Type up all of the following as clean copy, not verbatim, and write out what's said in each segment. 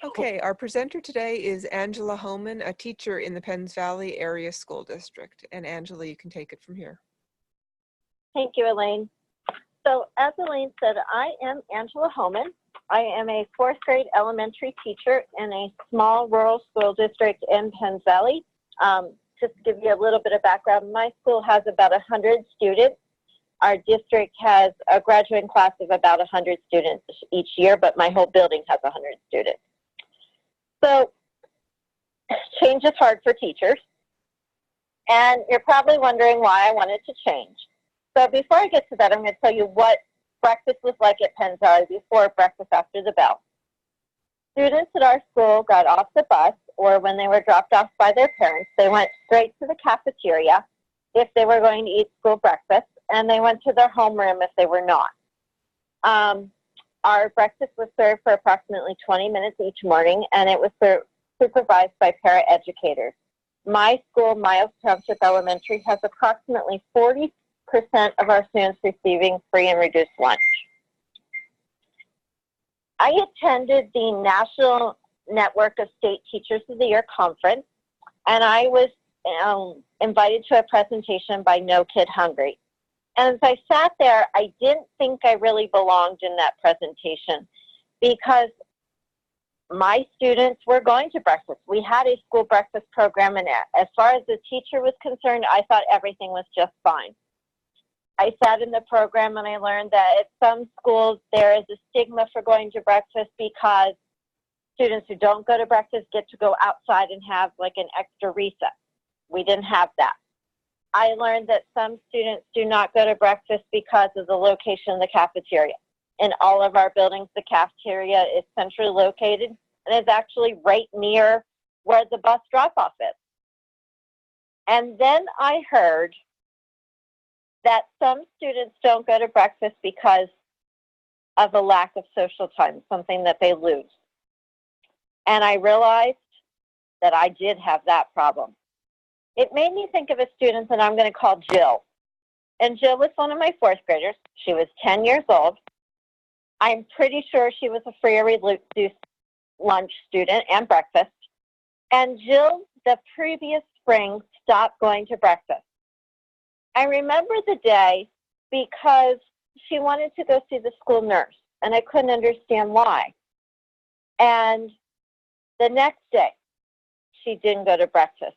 Okay, our presenter today is Angela Homan, a teacher in the Penns Valley Area School District. And Angela, you can take it from here. Thank you, Elaine. So as Elaine said, I am Angela Homan. I am a fourth grade elementary teacher in a small rural school district in Penns Valley. Just to give you a little bit of background, my school has about 100 students. Our district has a graduating class of about 100 students each year, but my whole building has 100 students. So change is hard for teachers, and you're probably wondering why I wanted to change. So before I get to that, I'm going to tell you what breakfast was like at Penns Valley before breakfast after the bell. Students at our school got off the bus, or when they were dropped off by their parents, they went straight to the cafeteria if they were going to eat school breakfast, and they went to their homeroom if they were not. Our breakfast was served for approximately 20 minutes each morning, and it was supervised by paraeducators. My school, Miles Township Elementary, has approximately 40% of our students receiving free and reduced lunch. I attended the National Network of State Teachers of the Year conference, and I was invited to a presentation by No Kid Hungry. And as I sat there, I didn't think I really belonged in that presentation because my students were going to breakfast. We had a school breakfast program, and as far as the teacher was concerned, I thought everything was just fine. I sat in the program and I learned that at some schools there is a stigma for going to breakfast because students who don't go to breakfast get to go outside and have like an extra recess. We didn't have that. I learned that some students do not go to breakfast because of the location of the cafeteria. In all of our buildings, the cafeteria is centrally located and is actually right near where the bus drop-off is. And then I heard that some students don't go to breakfast because of a lack of social time, something that they lose. And I realized that I did have that problem. It made me think of a student that I'm going to call Jill. And Jill was one of my fourth graders. She was 10 years old. I'm pretty sure she was a free or reduced lunch student and breakfast. And Jill, the previous spring, stopped going to breakfast. I remember the day because she wanted to go see the school nurse, and I couldn't understand why. And the next day, she didn't go to breakfast.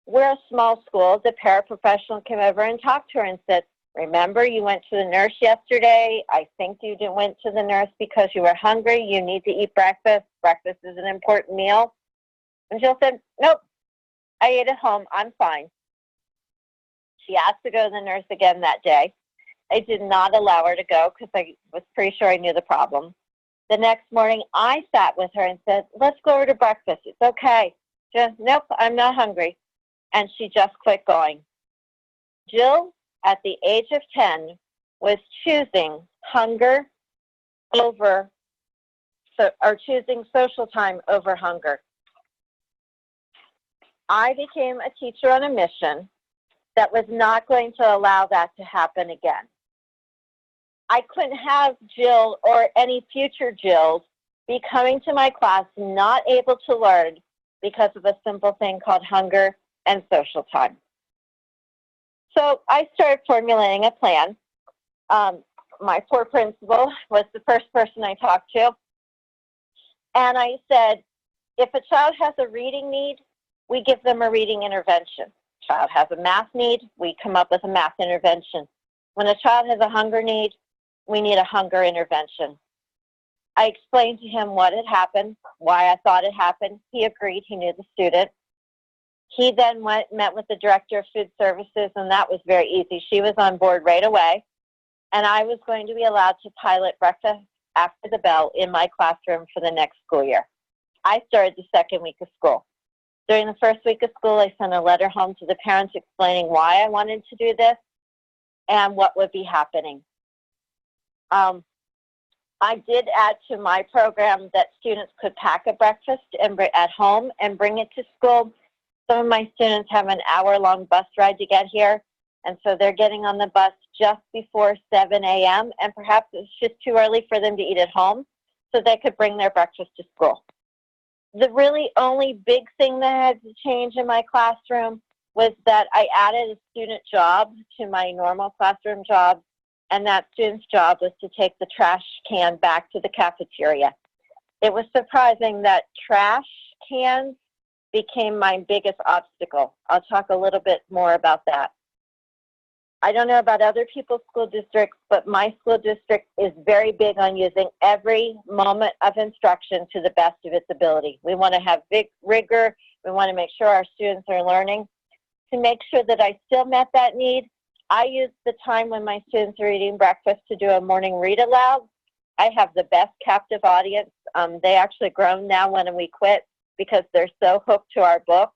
We're a small school. The paraprofessional came over and talked to her and said, remember, you went to the nurse yesterday. I think you went to the nurse because you were hungry. You need to eat breakfast. Breakfast is an important meal. And Jill said, nope, I ate at home. I'm fine. She asked to go to the nurse again that day. I did not allow her to go because I was pretty sure I knew the problem. The next morning, I sat with her and said, let's go over to breakfast. It's okay. Just, nope, I'm not hungry. And she just quit going. Jill, at the age of 10, was choosing hunger over, or choosing social time over hunger. I became a teacher on a mission that was not going to allow that to happen again. I couldn't have Jill or any future Jills be coming to my class not able to learn because of a simple thing called hunger and social time. So I started formulating a plan. My poor principal was the first person I talked to. And I said, if a child has a reading need, we give them a reading intervention. Child has a math need, we come up with a math intervention. When a child has a hunger need, we need a hunger intervention. I explained to him what had happened, why I thought it happened. He agreed, he knew the student. He then met with the director of food services, and that was very easy. She was on board right away, and I was going to be allowed to pilot breakfast after the bell in my classroom for the next school year. I started the second week of school. During the first week of school, I sent a letter home to the parents explaining why I wanted to do this and what would be happening. I did add to my program that students could pack a breakfast at home and bring it to school. Some of my students have an hour-long bus ride to get here, and so they're getting on the bus just before 7 a.m., and perhaps it's just too early for them to eat at home, so they could bring their breakfast to school. The really only big thing that had to change in my classroom was that I added a student job to my normal classroom job, and that student's job was to take the trash can back to the cafeteria. It was surprising that trash cans became my biggest obstacle. I'll talk a little bit more about that. I don't know about other people's school districts, but my school district is very big on using every moment of instruction to the best of its ability. We want to have big rigor. We want to make sure our students are learning. To make sure that I still met that need, I used the time when my students are eating breakfast to do a morning read aloud. I have the best captive audience. They actually groan now when we quit because they're so hooked to our book.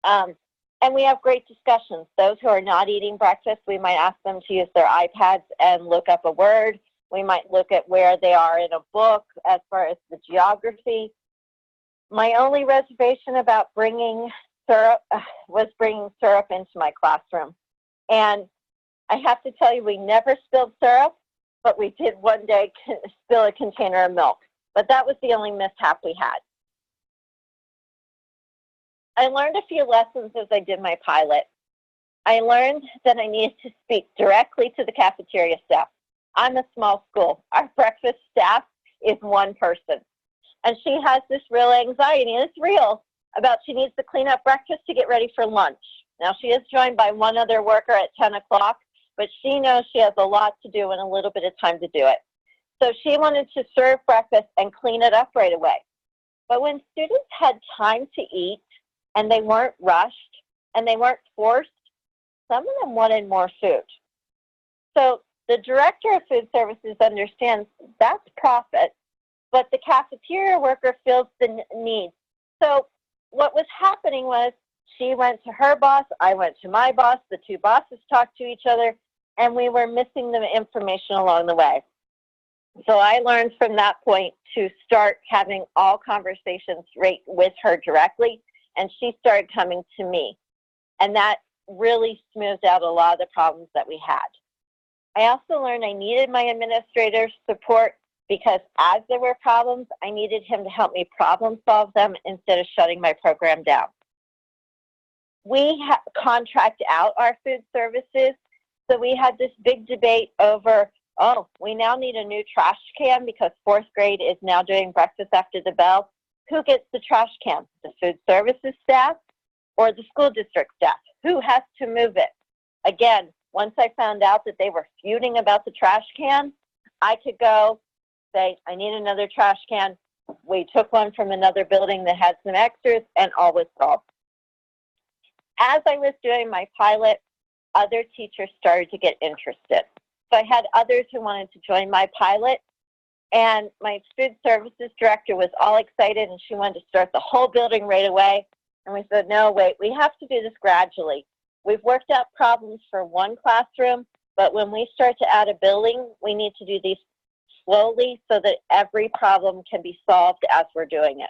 And we have great discussions. Those who are not eating breakfast, we might ask them to use their iPads and look up a word. We might look at where they are in a book as far as the geography. My only reservation about bringing syrup was bringing syrup into my classroom. And I have to tell you, we never spilled syrup, but we did one day spill a container of milk. But that was the only mishap we had. I learned a few lessons as I did my pilot. I learned that I needed to speak directly to the cafeteria staff. I'm a small school. Our breakfast staff is one person. And she has this real anxiety, and it's real, about she needs to clean up breakfast to get ready for lunch. Now, she is joined by one other worker at 10 o'clock, but she knows she has a lot to do and a little bit of time to do it. So she wanted to serve breakfast and clean it up right away. But when students had time to eat, and they weren't rushed, and they weren't forced, some of them wanted more food. So the director of food services understands that's profit, but the cafeteria worker feels the need. So what was happening was she went to her boss, I went to my boss, the two bosses talked to each other, and we were missing the information along the way. So I learned from that point to start having all conversations right with her directly, and she started coming to me. And that really smoothed out a lot of the problems that we had. I also learned I needed my administrator's support because as there were problems, I needed him to help me problem solve them instead of shutting my program down. We contract out our food services, so we had this big debate over, oh, we now need a new trash can because fourth grade is now doing breakfast after the bell. Who gets the trash can? The food services staff or the school district staff? Who has to move it? Again, once I found out that they were feuding about the trash can, I could go say, I need another trash can. We took one from another building that had some extras, and all was solved. As I was doing my pilot, other teachers started to get interested. So I had others who wanted to join my pilot, and my food services director was all excited, and she wanted to start the whole building right away. And we said, no, wait, we have to do this gradually. We've worked out problems for one classroom, but when we start to add a building, we need to do these slowly so that every problem can be solved as we're doing it.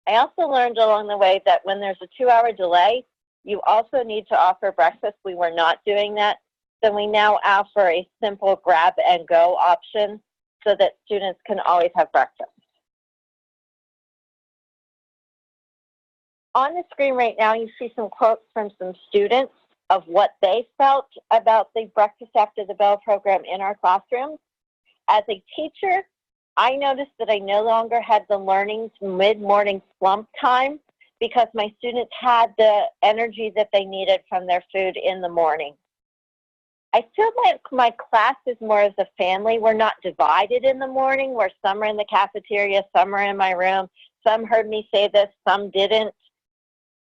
I also learned along the way that when there's a 2-hour delay, you also need to offer breakfast. We were not doing that. So we now offer a simple grab and go option so that students can always have breakfast. On the screen right now, you see some quotes from some students of what they felt about the Breakfast After the Bell program in our classrooms. As a teacher, I noticed that I no longer had the learning mid-morning slump time because my students had the energy that they needed from their food in the morning. I feel like my class is more as a family. We're not divided in the morning, where some are in the cafeteria, some are in my room, some heard me say this, some didn't.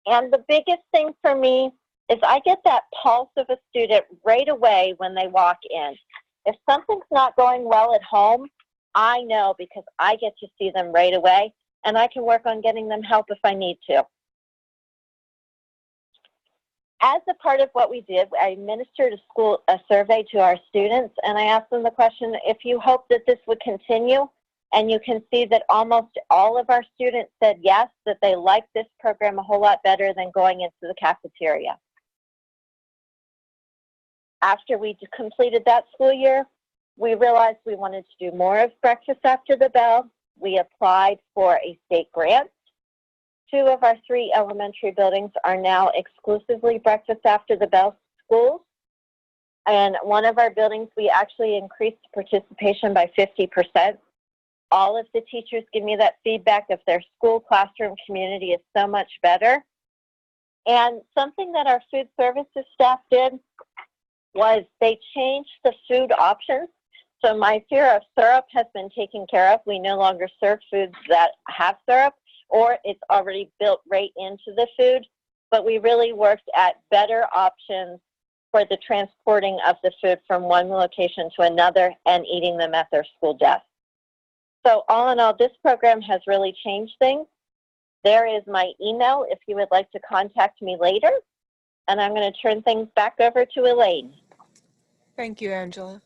And the biggest thing for me is I get that pulse of a student right away when they walk in. If something's not going well at home, I know because I get to see them right away, and I can work on getting them help if I need to. As a part of what we did, I administered a survey to our students, and I asked them the question, if you hope that this would continue, and you can see that almost all of our students said yes, that they like this program a whole lot better than going into the cafeteria. After we completed that school year, we realized we wanted to do more of Breakfast After the Bell. we applied for a state grant. 2 of our 3 elementary buildings are now exclusively breakfast after the bell schools. And one of our buildings, we actually increased participation by 50%. All of the teachers give me that feedback of their school classroom community is so much better. And something that our food services staff did was they changed the food options. So my fear of syrup has been taken care of. We no longer serve foods that have syrup, or it's already built right into the food. But we really worked at better options for the transporting of the food from one location to another and eating them at their school desk. So all in all, this program has really changed things. There is my email if you would like to contact me later. And I'm going to turn things back over to Elaine. Thank you, Angela.